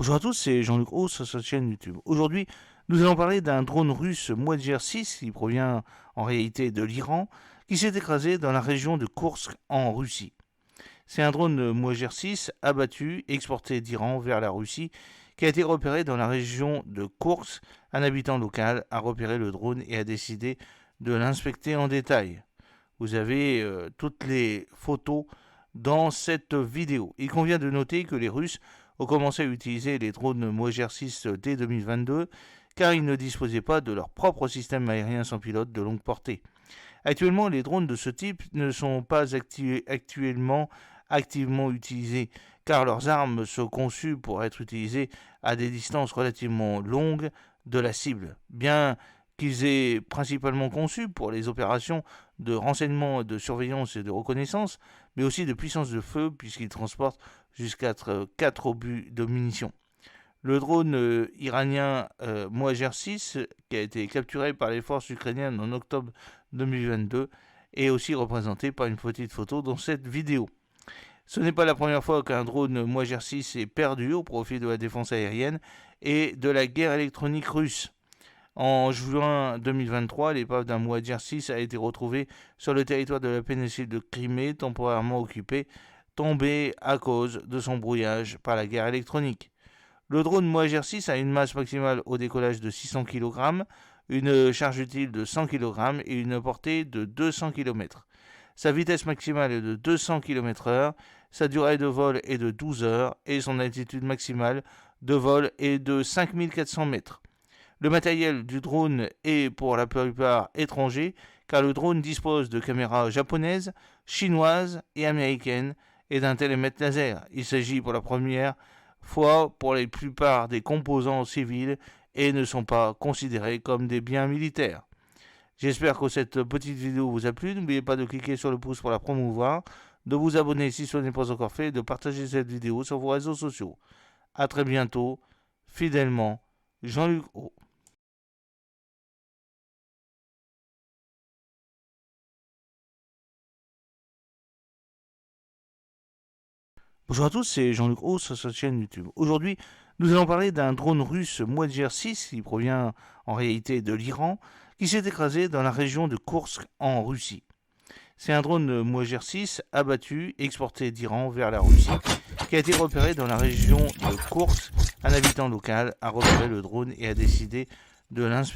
Bonjour à tous, c'est Jean-Luc Haut sur cette chaîne YouTube. Aujourd'hui, nous allons parler d'un drone russe Mojer 6 qui provient en réalité de l'Iran, qui s'est écrasé dans la région de Koursk en Russie. C'est un drone Mojer 6 abattu, exporté d'Iran vers la Russie, qui a été repéré dans la région de Koursk. Un habitant local a repéré le drone et a décidé de l'inspecter en détail. Vous avez toutes les photos dans cette vidéo. Il convient de noter que les Russes ont commencé à utiliser les drones Mojer 6 dès 2022 car ils ne disposaient pas de leur propre système aérien sans pilote de longue portée. Actuellement, les drones de ce type ne sont pas activement utilisés car leurs armes sont conçues pour être utilisées à des distances relativement longues de la cible. Bien qu'ils aient principalement conçu pour les opérations de renseignement, de surveillance et de reconnaissance, mais aussi de puissance de feu puisqu'ils transportent jusqu'à 4 obus de munitions. Le drone iranien Mojer 6, qui a été capturé par les forces ukrainiennes en octobre 2022, est aussi représenté par une petite photo dans cette vidéo. Ce n'est pas la première fois qu'un drone Mojer 6 est perdu au profit de la défense aérienne et de la guerre électronique russe. En juin 2023, l'épave d'un Mojer 6 a été retrouvée sur le territoire de la péninsule de Crimée, temporairement occupée, tombée à cause de son brouillage par la guerre électronique. Le drone Mojer 6 a une masse maximale au décollage de 600 kg, une charge utile de 100 kg et une portée de 200 km. Sa vitesse maximale est de 200 km/h, sa durée de vol est de 12 heures et son altitude maximale de vol est de 5400 mètres. Le matériel du drone est pour la plupart étranger, car le drone dispose de caméras japonaises, chinoises et américaines et d'un télémètre laser. Il s'agit pour la première fois pour la plupart des composants civils et ne sont pas considérés comme des biens militaires. J'espère que cette petite vidéo vous a plu. N'oubliez pas de cliquer sur le pouce pour la promouvoir, de vous abonner si ce n'est pas encore fait et de partager cette vidéo sur vos réseaux sociaux. A très bientôt, fidèlement, Jean-Luc Haut. Bonjour à tous, c'est Jean-Luc Haut sur cette chaîne YouTube. Aujourd'hui, nous allons parler d'un drone russe Mojer 6 qui provient en réalité de l'Iran, qui s'est écrasé dans la région de Koursk en Russie. C'est un drone Mojer 6 abattu, exporté d'Iran vers la Russie, qui a été repéré dans la région de Koursk. Un habitant local a repéré le drone et a décidé de l'inspecter.